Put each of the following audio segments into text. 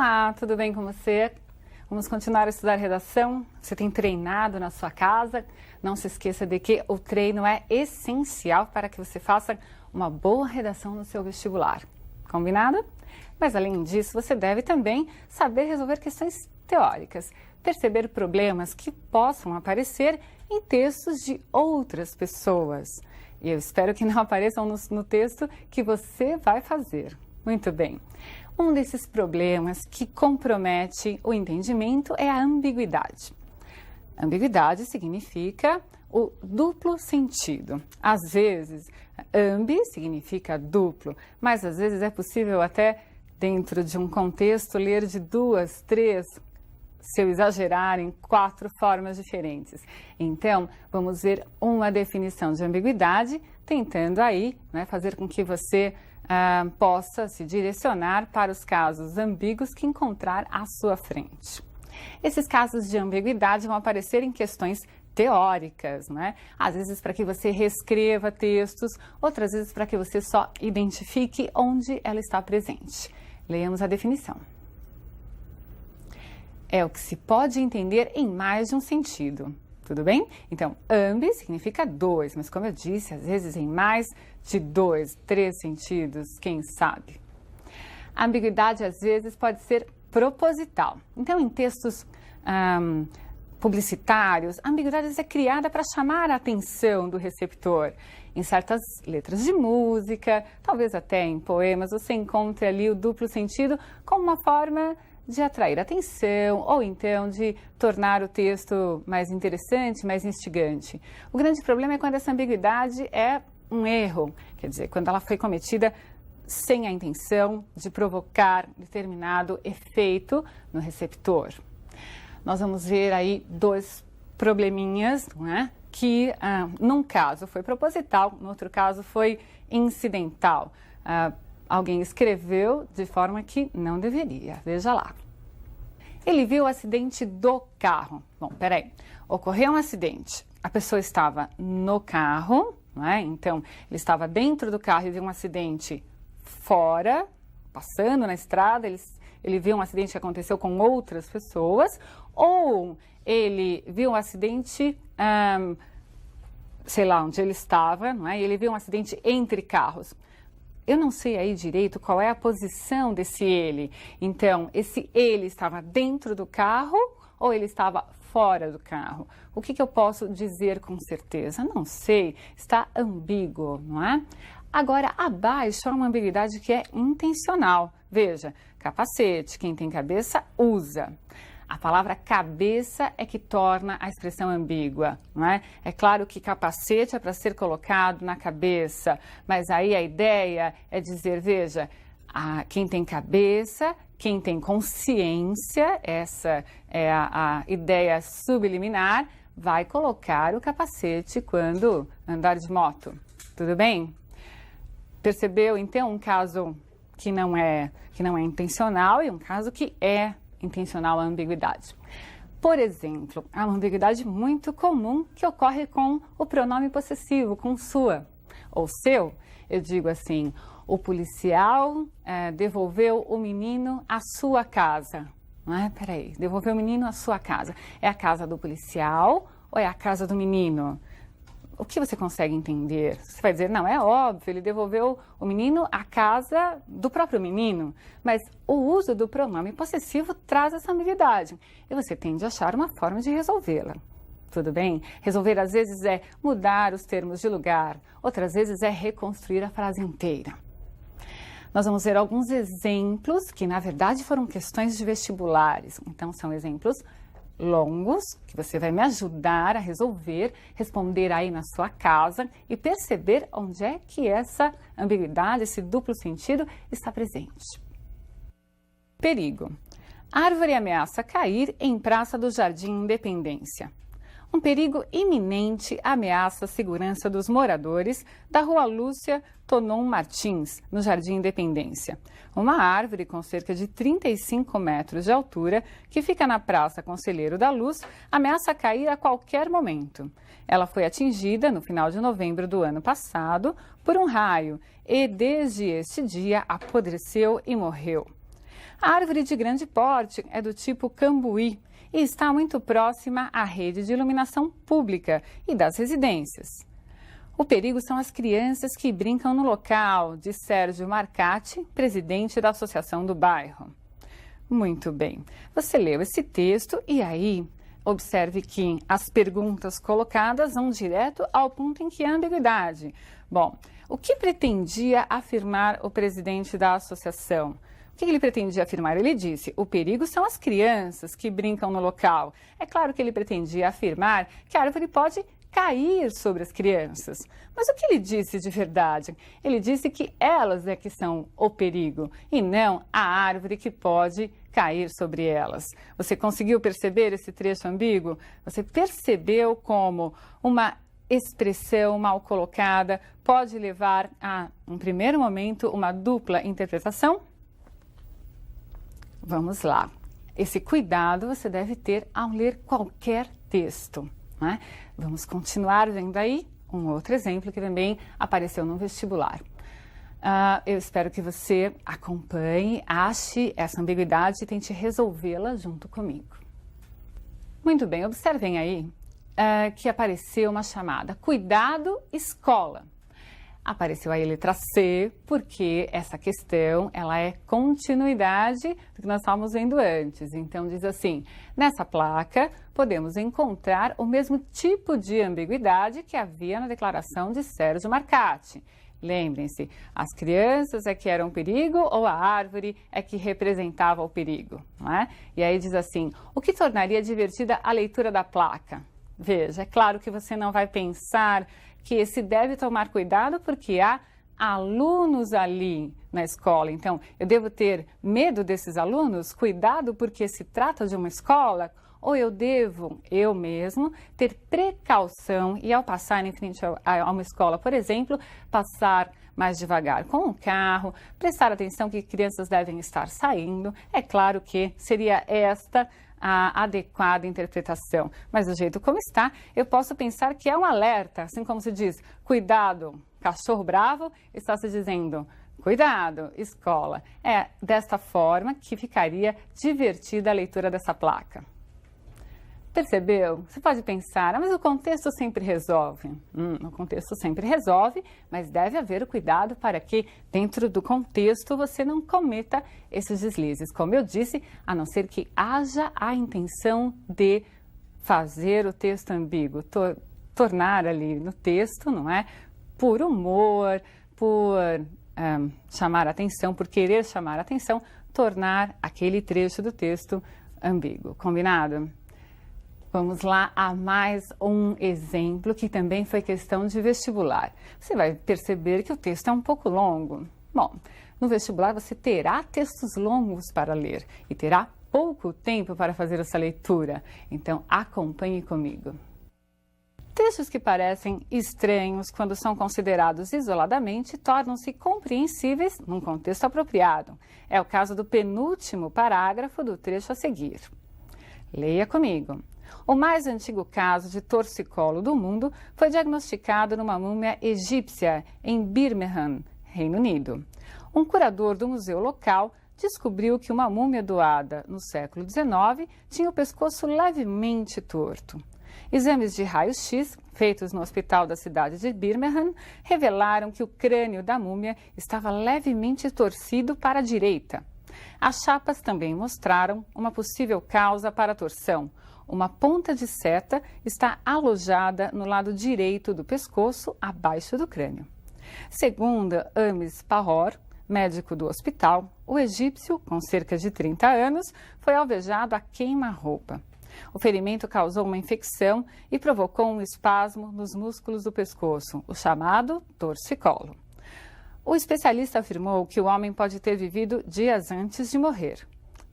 Olá, tudo bem com você? Vamos continuar a estudar redação? Você tem treinado na sua casa? Não se esqueça de que o treino é essencial para que você faça uma boa redação no seu vestibular. Combinado? Mas além disso, você deve também saber resolver questões teóricas, perceber problemas que possam aparecer em textos de outras pessoas. E eu espero que não apareçam no texto que você vai fazer. Muito bem. Um desses problemas que compromete o entendimento é a ambiguidade. Ambiguidade significa o duplo sentido. Às vezes, ambi significa duplo, mas às vezes é possível até, dentro de um contexto, ler de 2, 3, se eu exagerar, em 4 formas diferentes. Então, vamos ver uma definição de ambiguidade, tentando aí, fazer com que você possa se direcionar para os casos ambíguos que encontrar à sua frente. Esses casos de ambiguidade vão aparecer em questões teóricas, Às vezes para que você reescreva textos, outras vezes para que você só identifique onde ela está presente. Leamos a definição. É o que se pode entender em mais de um sentido. Tudo bem? Então, ambi significa 2, mas como eu disse, às vezes em mais de 2, 3 sentidos, quem sabe? A ambiguidade, às vezes, pode ser proposital. Então, em textos publicitários, a ambiguidade é criada para chamar a atenção do receptor. Em certas letras de música, talvez até em poemas, você encontra ali o duplo sentido como uma forma de atrair atenção ou então de tornar o texto mais interessante, mais instigante. O grande problema é quando essa ambiguidade é um erro, quer dizer, quando ela foi cometida sem a intenção de provocar determinado efeito no receptor. Nós vamos ver aí 2 probleminhas, que num caso foi proposital, no outro caso foi incidental. Alguém escreveu de forma que não deveria. Veja lá. Ele viu o acidente do carro. Bom, peraí. Ocorreu um acidente. A pessoa estava no carro, Então, ele estava dentro do carro e viu um acidente fora, passando na estrada. Ele viu um acidente que aconteceu com outras pessoas. Ou ele viu um acidente, sei lá onde ele estava, E ele viu um acidente entre carros. Eu não sei aí direito qual é a posição desse ele. Então, esse ele estava dentro do carro ou ele estava fora do carro? O que eu posso dizer com certeza? Não sei, está ambíguo, Agora, abaixo há uma ambiguidade que é intencional. Veja, capacete, quem tem cabeça usa. A palavra cabeça é que torna a expressão ambígua, É claro que capacete é para ser colocado na cabeça, mas aí a ideia é dizer, veja, quem tem cabeça, quem tem consciência, essa é a ideia subliminar, vai colocar o capacete quando andar de moto. Tudo bem? Percebeu, então, um caso que não é intencional e um caso que é intencional a ambiguidade. Por exemplo, há uma ambiguidade muito comum que ocorre com o pronome possessivo, com sua ou seu. Eu digo assim, o policial devolveu o menino à sua casa. Peraí, devolveu o menino à sua casa. É a casa do policial ou é a casa do menino? O que você consegue entender? Você vai dizer, não, é óbvio, ele devolveu o menino à casa do próprio menino. Mas o uso do pronome possessivo traz essa ambiguidade. E você tende a achar uma forma de resolvê-la. Tudo bem? Resolver, às vezes, é mudar os termos de lugar. Outras vezes, é reconstruir a frase inteira. Nós vamos ver alguns exemplos que, na verdade, foram questões de vestibulares. Então, são exemplos longos, que você vai me ajudar a resolver, responder aí na sua casa e perceber onde é que essa ambiguidade, esse duplo sentido está presente. Perigo. Árvore ameaça cair em Praça do Jardim Independência. Um perigo iminente ameaça a segurança dos moradores da Rua Lúcia Tonon Martins, no Jardim Independência. Uma árvore com cerca de 35 metros de altura, que fica na Praça Conselheiro da Luz, ameaça cair a qualquer momento. Ela foi atingida no final de novembro do ano passado por um raio e, desde este dia, apodreceu e morreu. A árvore de grande porte é do tipo cambuí e está muito próxima à rede de iluminação pública e das residências. O perigo são as crianças que brincam no local, diz Sérgio Marcati, presidente da Associação do Bairro. Muito bem, você leu esse texto e aí observe que as perguntas colocadas vão direto ao ponto em que há ambiguidade. Bom, o que pretendia afirmar o presidente da associação? O que ele pretendia afirmar? Ele disse, o perigo são as crianças que brincam no local. É claro que ele pretendia afirmar que a árvore pode cair sobre as crianças. Mas o que ele disse de verdade? Ele disse que elas é que são o perigo e não a árvore que pode cair sobre elas. Você conseguiu perceber esse trecho ambíguo? Você percebeu como uma expressão mal colocada pode levar a, um primeiro momento, uma dupla interpretação? Vamos lá. Esse cuidado você deve ter ao ler qualquer texto, né? Vamos continuar vendo aí um outro exemplo que também apareceu no vestibular. Eu espero que você acompanhe, ache essa ambiguidade e tente resolvê-la junto comigo. Muito bem, observem aí que apareceu uma chamada Cuidado Escola. Apareceu aí a letra C, porque essa questão ela é continuidade do que nós estávamos vendo antes. Então diz assim, nessa placa podemos encontrar o mesmo tipo de ambiguidade que havia na declaração de Sérgio Marcati. Lembrem-se, as crianças é que eram perigo ou a árvore é que representava o perigo, não é? E aí diz assim, o que tornaria divertida a leitura da placa? Veja, é claro que você não vai pensar que se deve tomar cuidado porque há alunos ali na escola. Então, eu devo ter medo desses alunos? Cuidado porque se trata de uma escola? Ou eu devo, eu mesmo, ter precaução e ao passar em frente a uma escola, por exemplo, passar mais devagar com o carro, prestar atenção que crianças devem estar saindo? É claro que seria esta a adequada interpretação. Mas do jeito como está, eu posso pensar que é um alerta, assim como se diz, cuidado, cachorro bravo, está se dizendo, cuidado, escola. É desta forma que ficaria divertida a leitura dessa placa. Percebeu? Você pode pensar, mas o contexto sempre resolve. O contexto sempre resolve, mas deve haver o cuidado para que, dentro do contexto, você não cometa esses deslizes. Como eu disse, a não ser que haja a intenção de fazer o texto ambíguo, tornar ali no texto, não é? Por humor, por chamar a atenção, por querer chamar a atenção, tornar aquele trecho do texto ambíguo. Combinado? Vamos lá a mais um exemplo que também foi questão de vestibular. Você vai perceber que o texto é um pouco longo. Bom, no vestibular você terá textos longos para ler e terá pouco tempo para fazer essa leitura. Então acompanhe comigo. Textos que parecem estranhos quando são considerados isoladamente tornam-se compreensíveis num contexto apropriado. É o caso do penúltimo parágrafo do trecho a seguir. Leia comigo. O mais antigo caso de torcicolo do mundo foi diagnosticado numa múmia egípcia em Birmingham, Reino Unido. Um curador do museu local descobriu que uma múmia doada no século XIX tinha o pescoço levemente torto. Exames de raio-x, feitos no hospital da cidade de Birmingham, revelaram que o crânio da múmia estava levemente torcido para a direita. As chapas também mostraram uma possível causa para a torção. Uma ponta de seta está alojada no lado direito do pescoço, abaixo do crânio. Segundo Amis Pahor, médico do hospital, o egípcio, com cerca de 30 anos, foi alvejado a queima-roupa. O ferimento causou uma infecção e provocou um espasmo nos músculos do pescoço, o chamado torcicolo. O especialista afirmou que o homem pode ter vivido dias antes de morrer.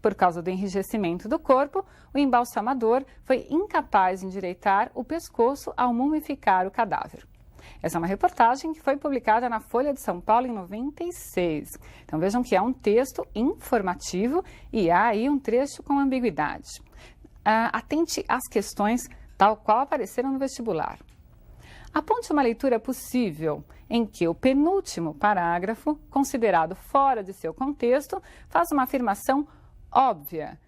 Por causa do enrijecimento do corpo, o embalsamador foi incapaz de endireitar o pescoço ao mumificar o cadáver. Essa é uma reportagem que foi publicada na Folha de São Paulo em 96. Então vejam que é um texto informativo e há aí um trecho com ambiguidade. Atente às questões tal qual apareceram no vestibular. Aponte uma leitura possível em que o penúltimo parágrafo, considerado fora de seu contexto, faz uma afirmação óbvia.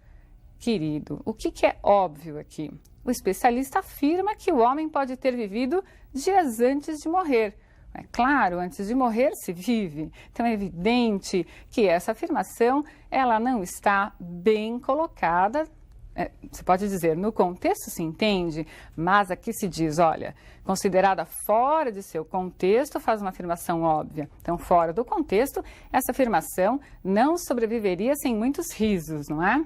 Querido, o que é óbvio aqui? O especialista afirma que o homem pode ter vivido dias antes de morrer. É claro, antes de morrer se vive. Então é evidente que essa afirmação ela não está bem colocada. Você pode dizer, no contexto se entende, mas aqui se diz, olha, considerada fora de seu contexto, faz uma afirmação óbvia. Então, fora do contexto, essa afirmação não sobreviveria sem muitos risos, não é?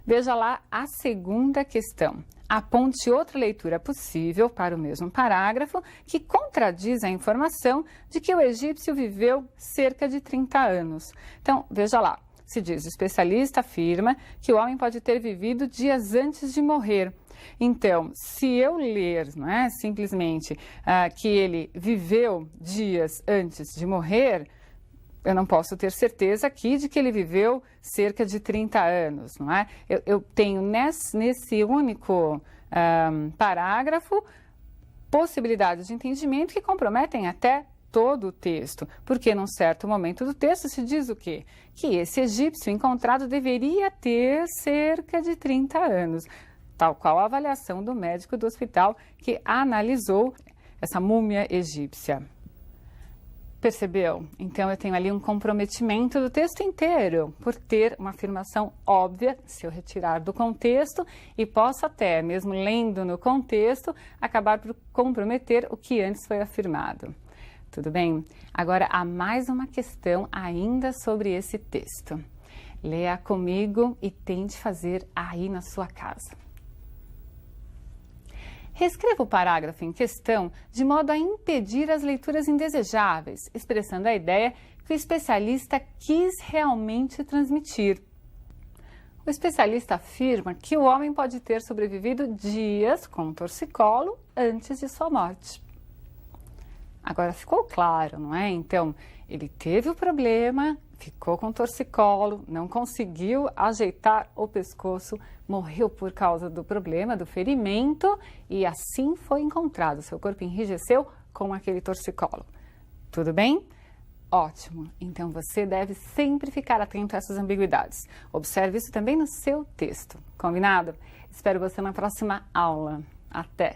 Veja lá a segunda questão. Aponte outra leitura possível para o mesmo parágrafo que contradiz a informação de que o egípcio viveu cerca de 30 anos. Então, veja lá. Se diz, o especialista afirma que o homem pode ter vivido dias antes de morrer. Então, se eu ler, não é, simplesmente que ele viveu dias antes de morrer, eu não posso ter certeza aqui de que ele viveu cerca de 30 anos, não é? Eu tenho nesse único parágrafo possibilidades de entendimento que comprometem até todo o texto, porque num certo momento do texto se diz o quê? Que esse egípcio encontrado deveria ter cerca de 30 anos, tal qual a avaliação do médico do hospital que analisou essa múmia egípcia. Percebeu? Então eu tenho ali um comprometimento do texto inteiro por ter uma afirmação óbvia, se eu retirar do contexto, e posso até, mesmo lendo no contexto, acabar por comprometer o que antes foi afirmado. Tudo bem? Agora, há mais uma questão ainda sobre esse texto. Leia comigo e tente fazer aí na sua casa. Reescreva o parágrafo em questão de modo a impedir as leituras indesejáveis, expressando a ideia que o especialista quis realmente transmitir. O especialista afirma que o homem pode ter sobrevivido dias com torcicolo antes de sua morte. Agora ficou claro, não é? Então, ele teve o problema, ficou com torcicolo, não conseguiu ajeitar o pescoço, morreu por causa do problema, do ferimento, e assim foi encontrado. Seu corpo enrijeceu com aquele torcicolo. Tudo bem? Ótimo. Então, você deve sempre ficar atento a essas ambiguidades. Observe isso também no seu texto. Combinado? Espero você na próxima aula. Até!